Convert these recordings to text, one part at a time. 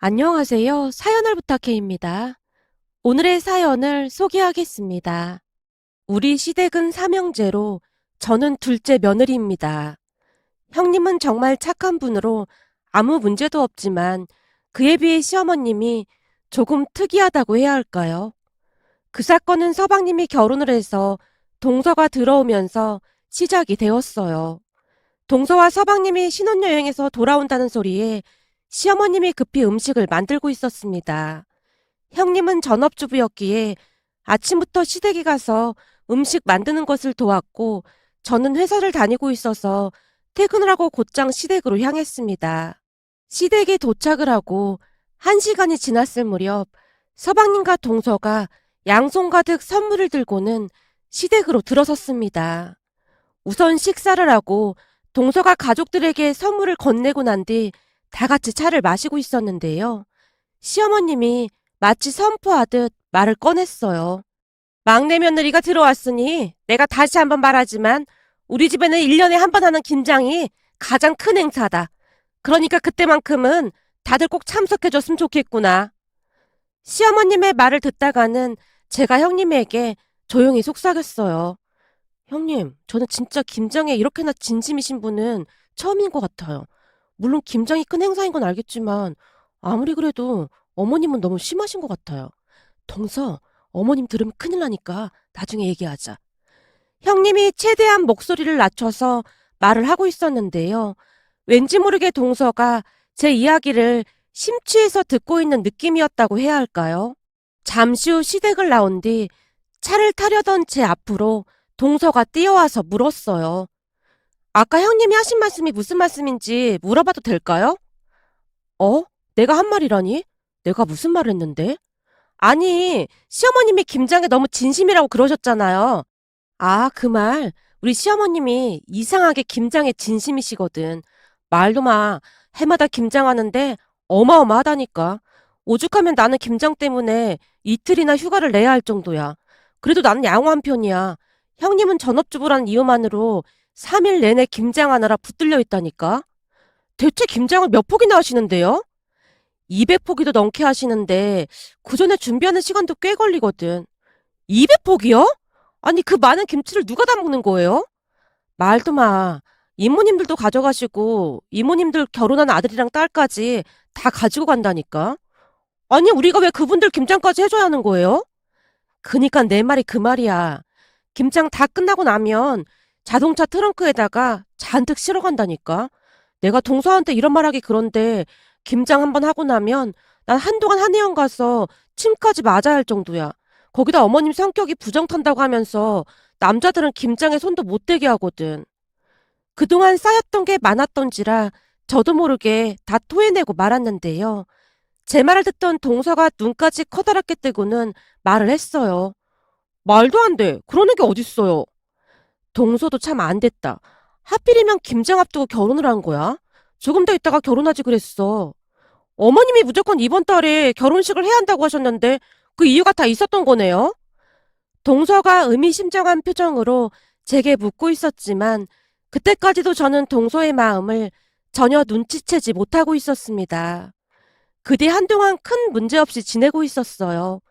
안녕하세요. 사연을 부탁해입니다. 오늘의 사연을 소개하겠습니다. 우리 시댁은 삼형제로 저는 둘째 며느리입니다. 형님은 정말 착한 분으로 아무 문제도 없지만 그에 비해 시어머님이 조금 특이하다고 해야 할까요? 그 사건은 서방님이 결혼을 해서 동서가 들어오면서 시작이 되었어요. 동서와 서방님이 신혼여행에서 돌아온다는 소리에 시어머님이 급히 음식을 만들고 있었습니다. 형님은 전업주부였기에 아침부터 시댁에 가서 음식 만드는 것을 도왔고 저는 회사를 다니고 있어서 퇴근을 하고 곧장 시댁으로 향했습니다. 시댁에 도착을 하고 1시간이 지났을 무렵 서방님과 동서가 양손 가득 선물을 들고는 시댁으로 들어섰습니다. 우선 식사를 하고 동서가 가족들에게 선물을 건네고 난 뒤 다 같이 차를 마시고 있었는데요. 시어머님이 마치 선포하듯 말을 꺼냈어요. 막내 며느리가 들어왔으니 내가 다시 한번 말하지만 우리 집에는 1년에 한 번 하는 김장이 가장 큰 행사다. 그러니까 그때만큼은 다들 꼭 참석해줬으면 좋겠구나. 시어머님의 말을 듣다가는 제가 형님에게 조용히 속삭였어요. 형님, 저는 진짜 김장에 이렇게나 진심이신 분은 처음인 것 같아요. 물론 김장이 큰 행사인 건 알겠지만 아무리 그래도 어머님은 너무 심하신 것 같아요. 동서, 어머님 들으면 큰일 나니까 나중에 얘기하자. 형님이 최대한 목소리를 낮춰서 말을 하고 있었는데요. 왠지 모르게 동서가 제 이야기를 심취해서 듣고 있는 느낌이었다고 해야 할까요? 잠시 후 시댁을 나온 뒤 차를 타려던 제 앞으로 동서가 뛰어와서 물었어요. 아까 형님이 하신 말씀이 무슨 말씀인지 물어봐도 될까요? 어? 내가 한 말이라니? 내가 무슨 말을 했는데? 아니, 시어머님이 김장에 너무 진심이라고 그러셨잖아요. 아, 그 말. 우리 시어머님이 이상하게 김장에 진심이시거든. 말도 마. 해마다 김장하는데 어마어마하다니까. 오죽하면 나는 김장 때문에 이틀이나 휴가를 내야 할 정도야. 그래도 나는 양호한 편이야. 형님은 전업주부라는 이유만으로 3일 내내 김장하느라 붙들려 있다니까. 대체 김장을 몇 폭이나 하시는데요? 200폭이도 넘게 하시는데 그 전에 준비하는 시간도 꽤 걸리거든. 200폭이요? 아니 그 많은 김치를 누가 다 먹는 거예요? 말도 마. 이모님들도 가져가시고 이모님들 결혼한 아들이랑 딸까지 다 가지고 간다니까. 아니 우리가 왜 그분들 김장까지 해줘야 하는 거예요? 그니까 내 말이 그 말이야. 김장 다 끝나고 나면 자동차 트렁크에다가 잔뜩 실어 간다니까. 내가 동서한테 이런 말하기 그런데 김장 한번 하고 나면 난 한동안 한의원 가서 침까지 맞아야 할 정도야. 거기다 어머님 성격이 부정 탄다고 하면서 남자들은 김장에 손도 못 대게 하거든. 그동안 쌓였던 게 많았던지라 저도 모르게 다 토해내고 말았는데요. 제 말을 듣던 동서가 눈까지 커다랗게 뜨고는 말을 했어요. 말도 안 돼. 그러는 게 어딨어요. 동서도 참 안 됐다. 하필이면 김장 앞두고 결혼을 한 거야? 조금 더 있다가 결혼하지 그랬어. 어머님이 무조건 이번 달에 결혼식을 해야 한다고 하셨는데 그 이유가 다 있었던 거네요. 동서가 의미심장한 표정으로 제게 묻고 있었지만 그때까지도 저는 동서의 마음을 전혀 눈치채지 못하고 있었습니다. 그 뒤 한동안 큰 문제 없이 지내고 있었어요.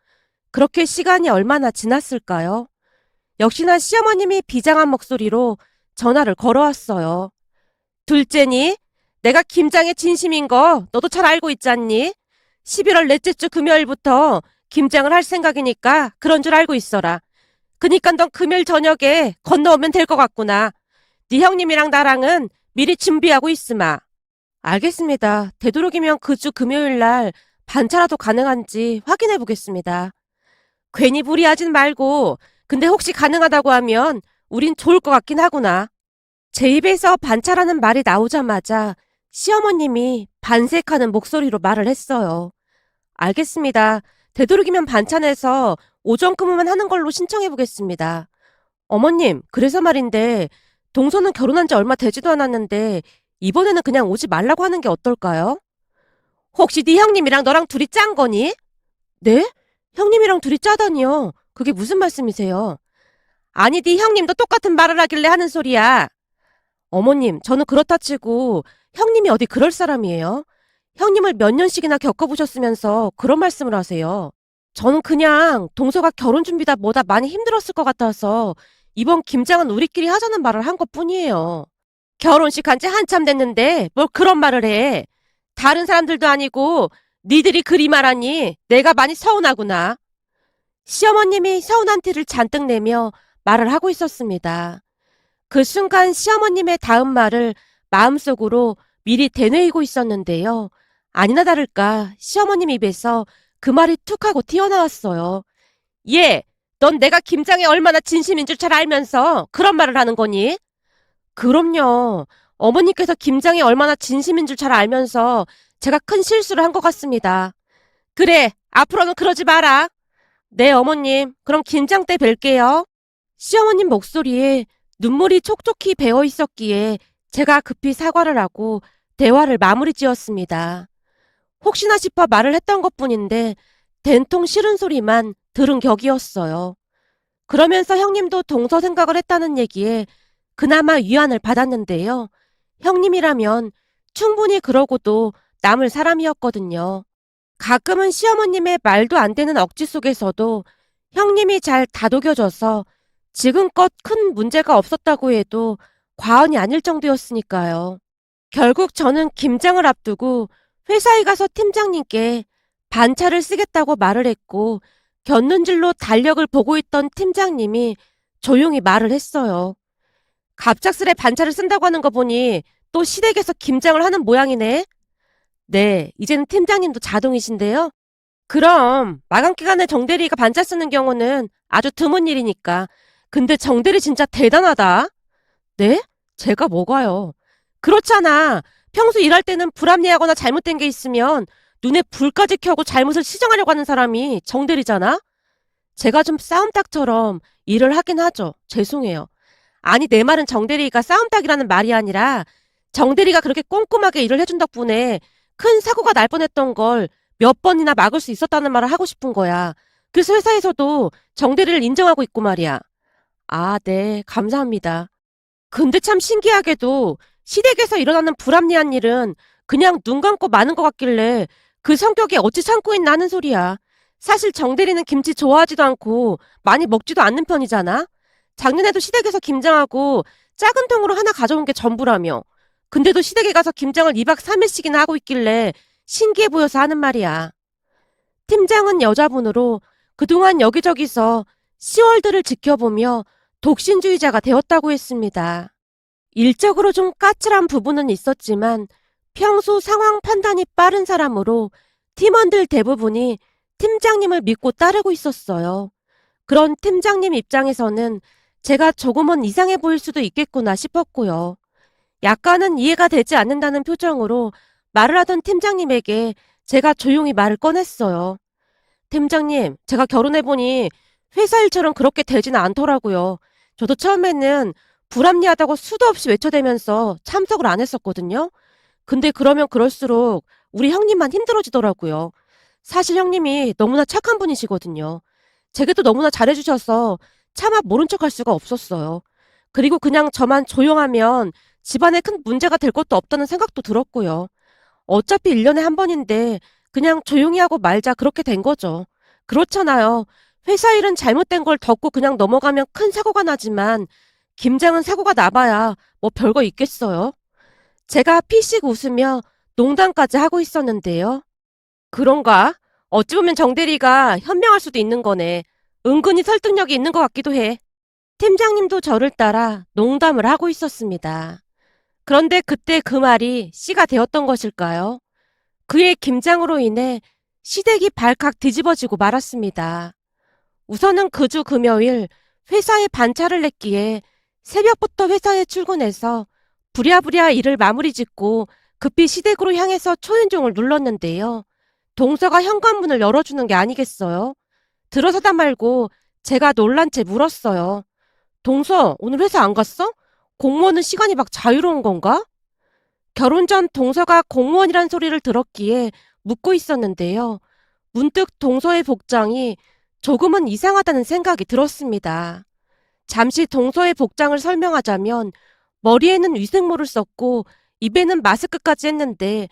그렇게 시간이 얼마나 지났을까요? 역시나 시어머님이 비장한 목소리로 전화를 걸어왔어요. 둘째니? 내가 김장의 진심인 거 너도 잘 알고 있잖니? 11월 넷째 주 금요일부터 김장을 할 생각이니까 그런 줄 알고 있어라. 그니까 넌 금요일 저녁에 건너오면 될 것 같구나. 네 형님이랑 나랑은 미리 준비하고 있으마. 알겠습니다. 되도록이면 그 주 금요일 날 반차라도 가능한지 확인해 보겠습니다. 괜히 무리하진 말고 근데 혹시 가능하다고 하면 우린 좋을 것 같긴 하구나. 제 입에서 반차라는 말이 나오자마자 시어머님이 반색하는 목소리로 말을 했어요. 알겠습니다. 되도록이면 반찬에서 오전 근무만 하는 걸로 신청해 보겠습니다. 어머님, 그래서 말인데 동서는 결혼한 지 얼마 되지도 않았는데 이번에는 그냥 오지 말라고 하는 게 어떨까요? 혹시 네 형님이랑 너랑 둘이 짠 거니? 네? 형님이랑 둘이 짜다니요. 그게 무슨 말씀이세요? 아니, 네 형님도 똑같은 말을 하길래 하는 소리야. 어머님, 저는 그렇다 치고 형님이 어디 그럴 사람이에요? 형님을 몇 년씩이나 겪어보셨으면서 그런 말씀을 하세요. 저는 그냥 동서가 결혼 준비다 뭐다 많이 힘들었을 것 같아서 이번 김장은 우리끼리 하자는 말을 한 것뿐이에요. 결혼식 한 지 한참 됐는데 뭘 그런 말을 해. 다른 사람들도 아니고 니들이 그리 말하니 내가 많이 서운하구나. 시어머님이 서운한 티를 잔뜩 내며 말을 하고 있었습니다. 그 순간 시어머님의 다음 말을 마음속으로 미리 되뇌이고 있었는데요. 아니나 다를까 시어머님 입에서 그 말이 툭 하고 튀어나왔어요. 예, 넌 내가 김장에 얼마나 진심인 줄 잘 알면서 그런 말을 하는 거니? 그럼요. 어머니께서 김장에 얼마나 진심인 줄 잘 알면서 제가 큰 실수를 한 것 같습니다. 그래, 앞으로는 그러지 마라. 네, 어머님. 그럼 김장 때 뵐게요. 시어머님 목소리에 눈물이 촉촉히 배어 있었기에 제가 급히 사과를 하고 대화를 마무리 지었습니다. 혹시나 싶어 말을 했던 것뿐인데 된통 싫은 소리만 들은 격이었어요. 그러면서 형님도 동서 생각을 했다는 얘기에 그나마 위안을 받았는데요. 형님이라면 충분히 그러고도 남을 사람이었거든요. 가끔은 시어머님의 말도 안 되는 억지 속에서도 형님이 잘 다독여줘서 지금껏 큰 문제가 없었다고 해도 과언이 아닐 정도였으니까요. 결국 저는 김장을 앞두고 회사에 가서 팀장님께 반차를 쓰겠다고 말을 했고 곁눈질로 달력을 보고 있던 팀장님이 조용히 말을 했어요. 갑작스레 반차를 쓴다고 하는 거 보니 또 시댁에서 김장을 하는 모양이네. 네, 이제는 팀장님도 자동이신데요. 그럼 마감 기간에 정대리가 반차 쓰는 경우는 아주 드문 일이니까. 근데 정대리 진짜 대단하다. 네? 제가 뭐가요? 그렇잖아. 평소 일할 때는 불합리하거나 잘못된 게 있으면 눈에 불까지 켜고 잘못을 시정하려고 하는 사람이 정대리잖아? 제가 좀 싸움닭처럼 일을 하긴 하죠. 죄송해요. 아니, 내 말은 정대리가 싸움닭이라는 말이 아니라 정대리가 그렇게 꼼꼼하게 일을 해준 덕분에 큰 사고가 날 뻔했던 걸 몇 번이나 막을 수 있었다는 말을 하고 싶은 거야. 그래서 회사에서도 정대리를 인정하고 있고 말이야. 아, 네, 감사합니다. 근데 참 신기하게도 시댁에서 일어나는 불합리한 일은 그냥 눈 감고 마는 것 같길래 그 성격이 어찌 참고 있나 하는 소리야. 사실 정대리는 김치 좋아하지도 않고 많이 먹지도 않는 편이잖아. 작년에도 시댁에서 김장하고 작은 통으로 하나 가져온 게 전부라며. 근데도 시댁에 가서 김장을 2박 3일씩이나 하고 있길래 신기해 보여서 하는 말이야. 팀장은 여자분으로 그동안 여기저기서 시월들을 지켜보며 독신주의자가 되었다고 했습니다. 일적으로 좀 까칠한 부분은 있었지만 평소 상황 판단이 빠른 사람으로 팀원들 대부분이 팀장님을 믿고 따르고 있었어요. 그런 팀장님 입장에서는 제가 조금은 이상해 보일 수도 있겠구나 싶었고요. 약간은 이해가 되지 않는다는 표정으로 말을 하던 팀장님에게 제가 조용히 말을 꺼냈어요. 팀장님, 제가 결혼해보니 회사 일처럼 그렇게 되지는 않더라고요. 저도 처음에는 불합리하다고 수도 없이 외쳐대면서 참석을 안 했었거든요. 근데 그러면 그럴수록 우리 형님만 힘들어지더라고요. 사실 형님이 너무나 착한 분이시거든요. 제게도 너무나 잘해주셔서 차마 모른 척할 수가 없었어요. 그리고 그냥 저만 조용하면 집안에 큰 문제가 될 것도 없다는 생각도 들었고요. 어차피 1년에 한 번인데 그냥 조용히 하고 말자 그렇게 된 거죠. 그렇잖아요. 회사 일은 잘못된 걸 덮고 그냥 넘어가면 큰 사고가 나지만 김장은 사고가 나봐야 뭐 별거 있겠어요. 제가 피식 웃으며 농담까지 하고 있었는데요. 그런가? 어찌 보면 정대리가 현명할 수도 있는 거네. 은근히 설득력이 있는 것 같기도 해. 팀장님도 저를 따라 농담을 하고 있었습니다. 그런데 그때 그 말이 씨가 되었던 것일까요? 그의 김장으로 인해 시댁이 발칵 뒤집어지고 말았습니다. 우선은 그 주 금요일 회사에 반차를 냈기에 새벽부터 회사에 출근해서 부랴부랴 일을 마무리 짓고 급히 시댁으로 향해서 초인종을 눌렀는데요. 동서가 현관문을 열어주는 게 아니겠어요? 들어서다 말고 제가 놀란 채 물었어요. 동서, 오늘 회사 안 갔어? 공무원은 시간이 막 자유로운 건가? 결혼 전 동서가 공무원이란 소리를 들었기에 묻고 있었는데요. 문득 동서의 복장이 조금은 이상하다는 생각이 들었습니다. 잠시 동서의 복장을 설명하자면 머리에는 위생모를 썼고 입에는 마스크까지 했는데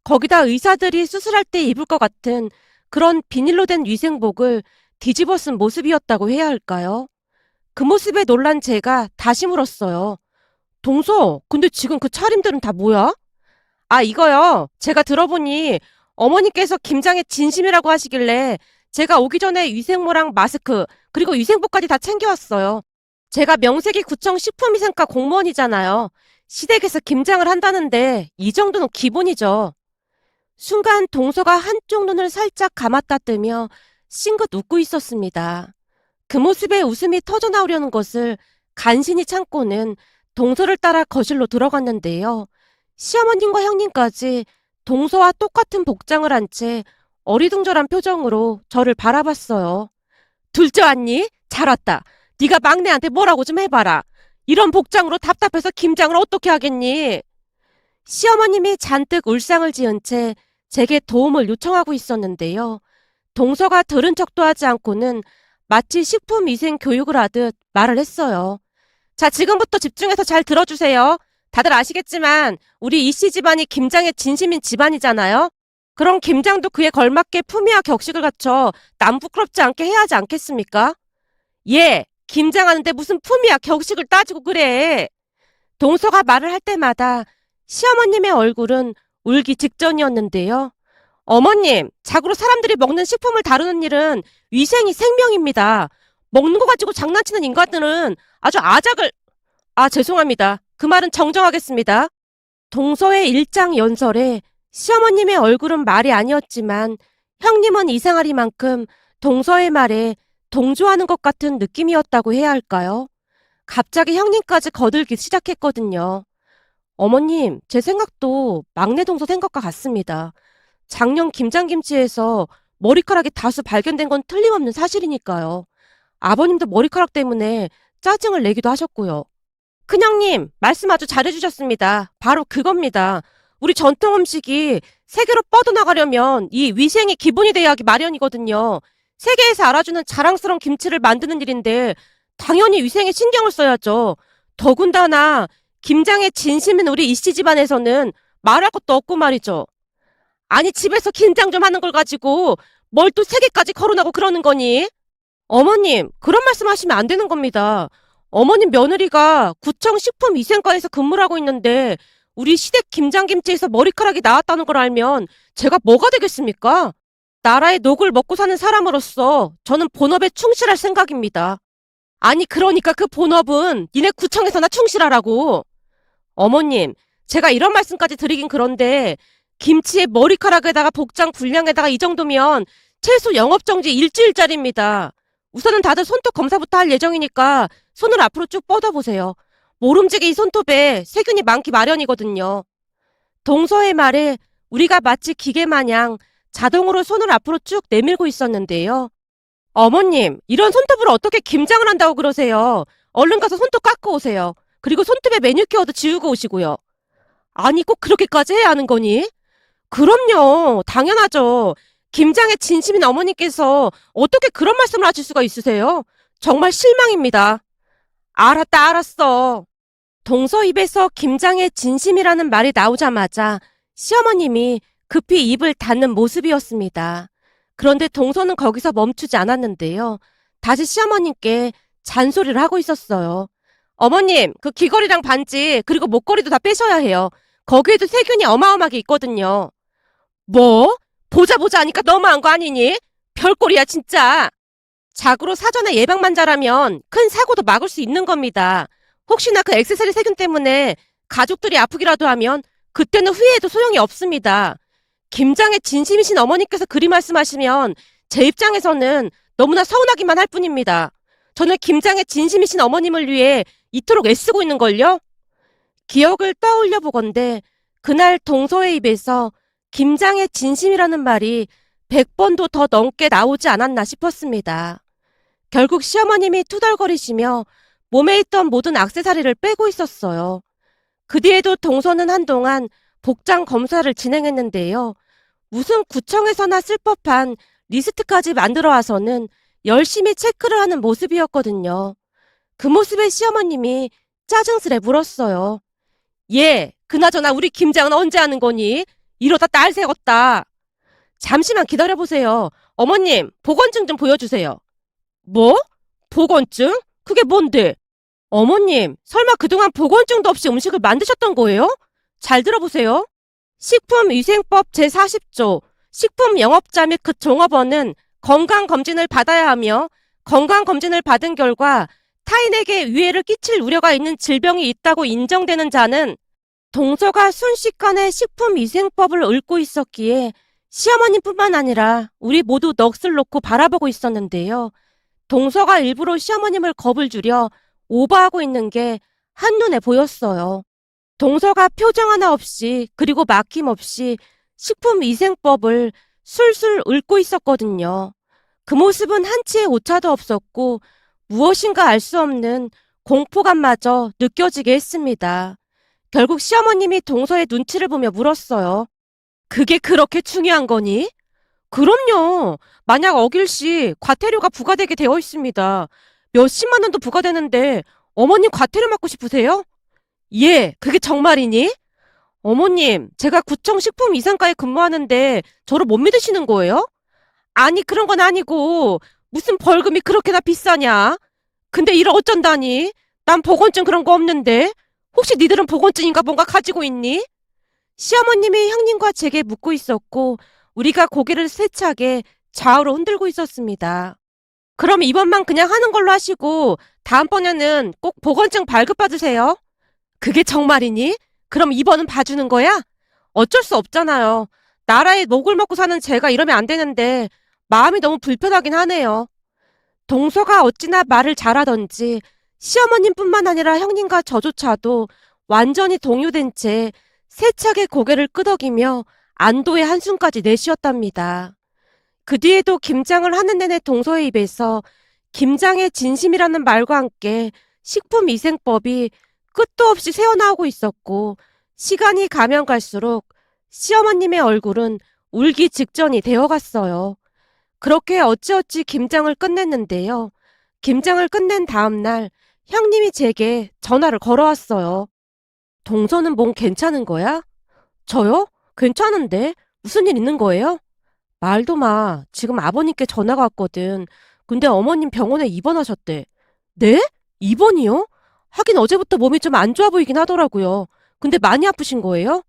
거기다 의사들이 수술할 때 입을 것 같은 그런 비닐로 된 위생복을 뒤집어 쓴 모습이었다고 해야 할까요? 그 모습에 놀란 제가 다시 물었어요. 동서, 근데 지금 그 차림들은 다 뭐야? 아, 이거요. 제가 들어보니 어머니께서 김장에 진심이라고 하시길래 제가 오기 전에 위생모랑 마스크, 그리고 위생복까지 다 챙겨왔어요. 제가 명색이 구청 식품위생과 공무원이잖아요. 시댁에서 김장을 한다는데 이 정도는 기본이죠. 순간 동서가 한쪽 눈을 살짝 감았다 뜨며 싱긋 웃고 있었습니다. 그 모습에 웃음이 터져나오려는 것을 간신히 참고는 동서를 따라 거실로 들어갔는데요. 시어머님과 형님까지 동서와 똑같은 복장을 한 채 어리둥절한 표정으로 저를 바라봤어요. 둘째 왔니? 잘 왔다. 네가 막내한테 뭐라고 좀 해봐라. 이런 복장으로 답답해서 김장을 어떻게 하겠니? 시어머님이 잔뜩 울상을 지은 채 제게 도움을 요청하고 있었는데요. 동서가 들은 척도 하지 않고는 마치 식품위생 교육을 하듯 말을 했어요. 자, 지금부터 집중해서 잘 들어주세요. 다들 아시겠지만 우리 이씨 집안이 김장에 진심인 집안이잖아요. 그럼 김장도 그에 걸맞게 품위와 격식을 갖춰 남 부끄럽지 않게 해야 하지 않겠습니까? 예, 김장하는데 무슨 품위와 격식을 따지고 그래. 동서가 말을 할 때마다 시어머님의 얼굴은 울기 직전이었는데요. 어머님, 자고로 사람들이 먹는 식품을 다루는 일은 위생이 생명입니다. 먹는 거 가지고 장난치는 인간들은 아주 아작을... 아, 죄송합니다. 그 말은 정정하겠습니다. 동서의 일장연설에 시어머님의 얼굴은 말이 아니었지만 형님은 이상하리만큼 동서의 말에 동조하는 것 같은 느낌이었다고 해야 할까요? 갑자기 형님까지 거들기 시작했거든요. 어머님, 제 생각도 막내 동서 생각과 같습니다. 작년 김장김치에서 머리카락이 다수 발견된 건 틀림없는 사실이니까요. 아버님도 머리카락 때문에 짜증을 내기도 하셨고요. 큰형님, 말씀 아주 잘해주셨습니다. 바로 그겁니다. 우리 전통 음식이 세계로 뻗어나가려면 이 위생이 기본이 돼야 하기 마련이거든요. 세계에서 알아주는 자랑스러운 김치를 만드는 일인데 당연히 위생에 신경을 써야죠. 더군다나 김장에 진심인 우리 이씨 집안에서는 말할 것도 없고 말이죠. 아니 집에서 김장 좀 하는 걸 가지고 뭘 또 세계까지 거론하고 그러는 거니? 어머님, 그런 말씀하시면 안 되는 겁니다. 어머님 며느리가 구청 식품위생과에서 근무를 하고 있는데 우리 시댁 김장김치에서 머리카락이 나왔다는 걸 알면 제가 뭐가 되겠습니까? 나라의 녹을 먹고 사는 사람으로서 저는 본업에 충실할 생각입니다. 아니 그러니까 그 본업은 니네 구청에서나 충실하라고. 어머님, 제가 이런 말씀까지 드리긴 그런데 김치에 머리카락에다가 복장 불량에다가 이 정도면 최소 영업정지 일주일짜리입니다. 우선은 다들 손톱 검사부터 할 예정이니까 손을 앞으로 쭉 뻗어보세요. 모름지기 이 손톱에 세균이 많기 마련이거든요. 동서의 말에 우리가 마치 기계 마냥 자동으로 손을 앞으로 쭉 내밀고 있었는데요. 어머님, 이런 손톱으로 어떻게 김장을 한다고 그러세요? 얼른 가서 손톱 깎고 오세요. 그리고 손톱에 매니큐어도 지우고 오시고요. 아니, 꼭 그렇게까지 해야 하는 거니? 그럼요. 당연하죠. 김장에 진심인 어머니께서 어떻게 그런 말씀을 하실 수가 있으세요? 정말 실망입니다. 알았다, 알았어. 동서 입에서 김장에 진심이라는 말이 나오자마자 시어머님이 급히 입을 닫는 모습이었습니다. 그런데 동서는 거기서 멈추지 않았는데요. 다시 시어머님께 잔소리를 하고 있었어요. 어머님, 그 귀걸이랑 반지, 그리고 목걸이도 다 빼셔야 해요. 거기에도 세균이 어마어마하게 있거든요. 뭐? 보자 보자 하니까 너무한 거 아니니? 별꼴이야 진짜. 자고로 사전에 예방만 잘하면 큰 사고도 막을 수 있는 겁니다. 혹시나 그 액세서리 세균 때문에 가족들이 아프기라도 하면 그때는 후회해도 소용이 없습니다. 김장에 진심이신 어머니께서 그리 말씀하시면 제 입장에서는 너무나 서운하기만 할 뿐입니다. 저는 김장에 진심이신 어머님을 위해 이토록 애쓰고 있는걸요? 기억을 떠올려 보건대 그날 동서의 입에서 김장에 진심이라는 말이 100번도 더 넘게 나오지 않았나 싶었습니다. 결국 시어머님이 투덜거리시며 몸에 있던 모든 액세서리를 빼고 있었어요. 그 뒤에도 동서는 한동안 복장 검사를 진행했는데요. 무슨 구청에서나 쓸 법한 리스트까지 만들어 와서는 열심히 체크를 하는 모습이었거든요. 그 모습에 시어머님이 짜증스레 물었어요. 예, 그나저나 우리 김장은 언제 하는 거니? 이러다 딸 새었다. 잠시만 기다려보세요. 어머님, 보건증 좀 보여주세요. 뭐? 보건증? 그게 뭔데? 어머님, 설마 그동안 보건증도 없이 음식을 만드셨던 거예요? 잘 들어보세요. 식품위생법 제40조 식품영업자 및 그 종업원은 건강검진을 받아야 하며 건강검진을 받은 결과 타인에게 위해를 끼칠 우려가 있는 질병이 있다고 인정되는 자는 동서가 순식간에 식품위생법을 읊고 있었기에 시어머님뿐만 아니라 우리 모두 넋을 놓고 바라보고 있었는데요. 동서가 일부러 시어머님을 겁을 주려 오버하고 있는 게 한눈에 보였어요. 동서가 표정 하나 없이 그리고 막힘없이 식품위생법을 술술 읊고 있었거든요. 그 모습은 한치의 오차도 없었고 무엇인가 알 수 없는 공포감마저 느껴지게 했습니다. 결국 시어머님이 동서의 눈치를 보며 물었어요. 그게 그렇게 중요한 거니? 그럼요. 만약 어길 시 과태료가 부과되게 되어 있습니다. 몇십만 원도 부과되는데 어머님 과태료 맞고 싶으세요? 예, 그게 정말이니? 어머님, 제가 구청 식품위생과에 근무하는데 저를 못 믿으시는 거예요? 아니, 그런 건 아니고 무슨 벌금이 그렇게나 비싸냐? 근데 이를 어쩐다니? 난 보건증 그런 거 없는데. 혹시 니들은 보건증인가 뭔가 가지고 있니? 시어머님이 형님과 제게 묻고 있었고 우리가 고개를 세차게 좌우로 흔들고 있었습니다. 그럼 이번만 그냥 하는 걸로 하시고 다음번에는 꼭 보건증 발급받으세요. 그게 정말이니? 그럼 이번은 봐주는 거야? 어쩔 수 없잖아요. 나라에 목을 먹고 사는 제가 이러면 안 되는데 마음이 너무 불편하긴 하네요. 동서가 어찌나 말을 잘하던지 시어머님뿐만 아니라 형님과 저조차도 완전히 동요된 채 세차게 고개를 끄덕이며 안도의 한숨까지 내쉬었답니다. 그 뒤에도 김장을 하는 내내 동서의 입에서 김장의 진심이라는 말과 함께 식품위생법이 끝도 없이 새어나오고 있었고 시간이 가면 갈수록 시어머님의 얼굴은 울기 직전이 되어갔어요. 그렇게 어찌어찌 김장을 끝냈는데요. 김장을 끝낸 다음 날 형님이 제게 전화를 걸어왔어요. 동서는 몸 괜찮은 거야? 저요? 괜찮은데? 무슨 일 있는 거예요? 말도 마. 지금 아버님께 전화가 왔거든. 근데 어머님 병원에 입원하셨대. 네? 입원이요? 하긴 어제부터 몸이 좀 안 좋아 보이긴 하더라고요. 근데 많이 아프신 거예요?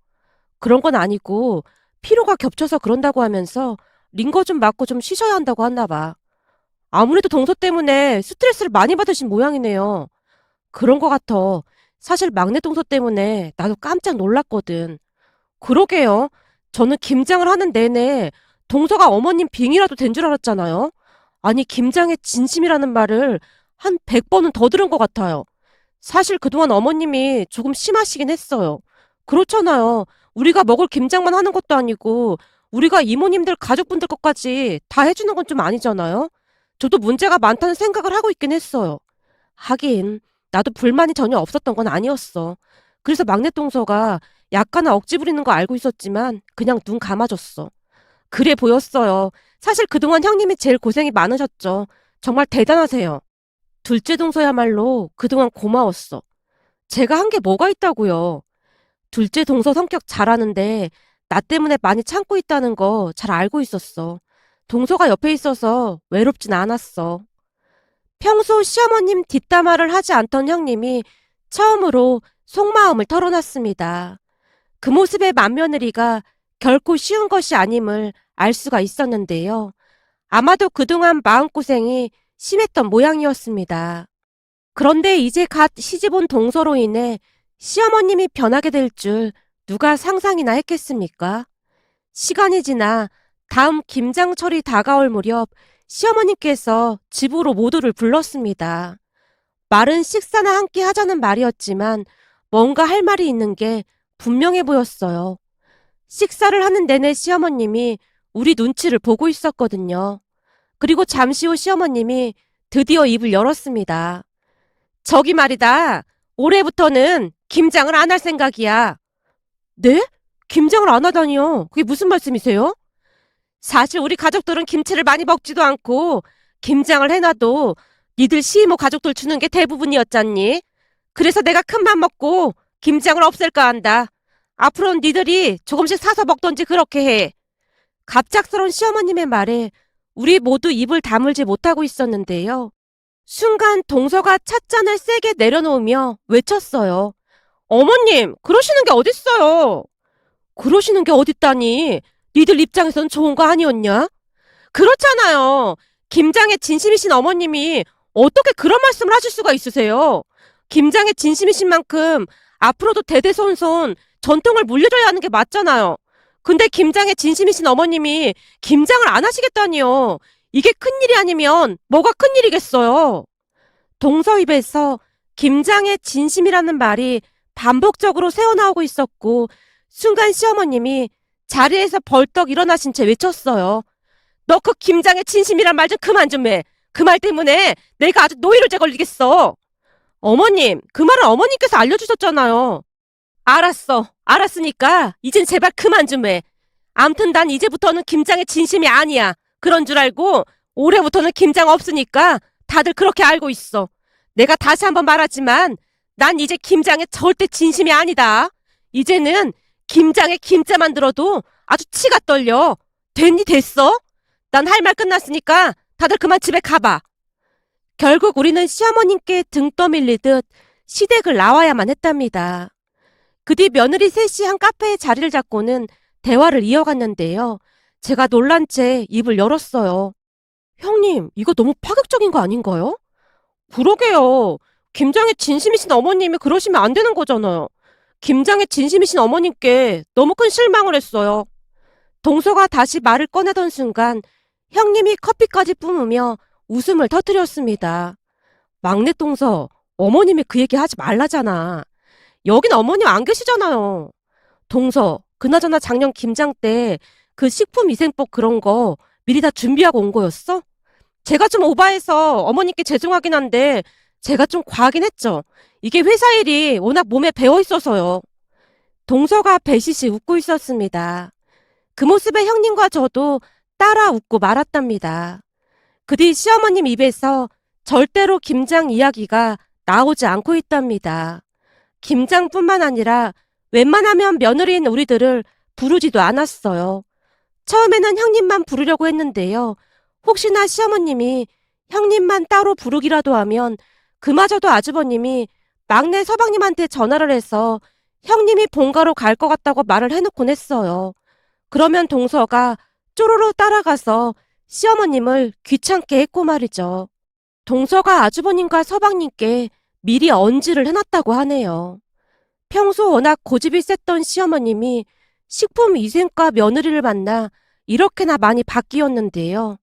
그런 건 아니고 피로가 겹쳐서 그런다고 하면서 링거 좀 맞고 좀 쉬셔야 한다고 했나 봐. 아무래도 동서 때문에 스트레스를 많이 받으신 모양이네요. 그런 거 같아. 사실 막내 동서 때문에 나도 깜짝 놀랐거든. 그러게요. 저는 김장을 하는 내내 동서가 어머님 빙이라도 된 줄 알았잖아요. 아니, 김장의 진심이라는 말을 한 100번은 더 들은 것 같아요. 사실 그동안 어머님이 조금 심하시긴 했어요. 그렇잖아요. 우리가 먹을 김장만 하는 것도 아니고 우리가 이모님들 가족분들 것까지 다 해주는 건 좀 아니잖아요. 저도 문제가 많다는 생각을 하고 있긴 했어요. 하긴 나도 불만이 전혀 없었던 건 아니었어. 그래서 막내 동서가 약간은 억지 부리는 거 알고 있었지만 그냥 눈 감아줬어. 그래 보였어요. 사실 그동안 형님이 제일 고생이 많으셨죠. 정말 대단하세요. 둘째 동서야말로 그동안 고마웠어. 제가 한 게 뭐가 있다고요. 둘째 동서 성격 잘하는데 나 때문에 많이 참고 있다는 거 잘 알고 있었어. 동서가 옆에 있어서 외롭진 않았어. 평소 시어머님 뒷담화를 하지 않던 형님이 처음으로 속마음을 털어놨습니다. 그 모습의 맏며느리가 결코 쉬운 것이 아님을 알 수가 있었는데요. 아마도 그동안 마음고생이 심했던 모양이었습니다. 그런데 이제 갓 시집 온 동서로 인해 시어머님이 변하게 될 줄 누가 상상이나 했겠습니까? 시간이 지나 다음 김장철이 다가올 무렵 시어머님께서 집으로 모두를 불렀습니다. 말은 식사나 함께 하자는 말이었지만 뭔가 할 말이 있는 게 분명해 보였어요. 식사를 하는 내내 시어머님이 우리 눈치를 보고 있었거든요. 그리고 잠시 후 시어머님이 드디어 입을 열었습니다. 저기 말이다. 올해부터는 김장을 안 할 생각이야. 네? 김장을 안 하다니요? 그게 무슨 말씀이세요? 사실 우리 가족들은 김치를 많이 먹지도 않고 김장을 해놔도 니들 시이모 가족들 주는 게 대부분이었잖니. 그래서 내가 큰맘 먹고 김장을 없앨까 한다. 앞으로는 니들이 조금씩 사서 먹던지 그렇게 해. 갑작스러운 시어머님의 말에 우리 모두 입을 다물지 못하고 있었는데요. 순간 동서가 찻잔을 세게 내려놓으며 외쳤어요. 어머님, 그러시는 게 어딨어요? 그러시는 게 어딨다니? 니들 입장에선 좋은 거 아니었냐? 그렇잖아요. 김장에 진심이신 어머님이 어떻게 그런 말씀을 하실 수가 있으세요? 김장에 진심이신 만큼 앞으로도 대대손손 전통을 물려줘야 하는 게 맞잖아요. 근데 김장에 진심이신 어머님이 김장을 안 하시겠다니요. 이게 큰일이 아니면 뭐가 큰일이겠어요. 동서 입에서 김장에 진심이라는 말이 반복적으로 새어나오고 있었고 순간 시어머님이 자리에서 벌떡 일어나신 채 외쳤어요. 너 그 김장에 진심이란 말 좀 그만 좀 해. 그 말 때문에 내가 아주 노이로제 걸리겠어. 어머님, 그 말은 어머님께서 알려주셨잖아요. 알았어. 알았으니까 이젠 제발 그만 좀 해. 암튼 난 이제부터는 김장에 진심이 아니야. 그런 줄 알고 올해부터는 김장 없으니까 다들 그렇게 알고 있어. 내가 다시 한번 말하지만 난 이제 김장에 절대 진심이 아니다. 이제는 김장에 김자만 들어도 아주 치가 떨려. 됐니 됐어? 난 할 말 끝났으니까 다들 그만 집에 가봐. 결국 우리는 시어머님께 등 떠밀리듯 시댁을 나와야만 했답니다. 그 뒤 며느리 셋이 한 카페에 자리를 잡고는 대화를 이어갔는데요. 제가 놀란 채 입을 열었어요. 형님, 이거 너무 파격적인 거 아닌가요? 그러게요. 김장에 진심이신 어머님이 그러시면 안 되는 거잖아요. 김장에 진심이신 어머님께 너무 큰 실망을 했어요. 동서가 다시 말을 꺼내던 순간 형님이 커피까지 뿜으며 웃음을 터뜨렸습니다. 막내 동서, 어머님이 그 얘기 하지 말라잖아. 여긴 어머님 안 계시잖아요. 동서, 그나저나 작년 김장 때 그 식품위생법 그런 거 미리 다 준비하고 온 거였어? 제가 좀 오바해서 어머님께 죄송하긴 한데 제가 좀 과하긴 했죠. 이게 회사 일이 워낙 몸에 배어 있어서요. 동서가 배시시 웃고 있었습니다. 그 모습에 형님과 저도 따라 웃고 말았답니다. 그 뒤 시어머님 입에서 절대로 김장 이야기가 나오지 않고 있답니다. 김장뿐만 아니라 웬만하면 며느리인 우리들을 부르지도 않았어요. 처음에는 형님만 부르려고 했는데요. 혹시나 시어머님이 형님만 따로 부르기라도 하면 그마저도 아주버님이 막내 서방님한테 전화를 해서 형님이 본가로 갈 것 같다고 말을 해놓곤 했어요. 그러면 동서가 쪼로로 따라가서 시어머님을 귀찮게 했고 말이죠. 동서가 아주버님과 서방님께 미리 언지를 해놨다고 하네요. 평소 워낙 고집이 셌던 시어머님이 식품위생과 며느리를 만나 이렇게나 많이 바뀌었는데요.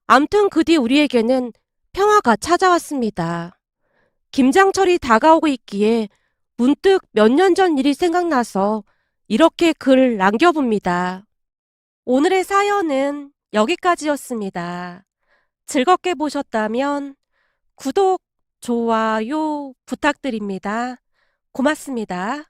암튼 그 뒤 우리에게는 평화가 찾아왔습니다. 김장철이 다가오고 있기에 문득 몇 년 전 일이 생각나서 이렇게 글 남겨봅니다. 오늘의 사연은 여기까지였습니다. 즐겁게 보셨다면 구독, 좋아요 부탁드립니다. 고맙습니다.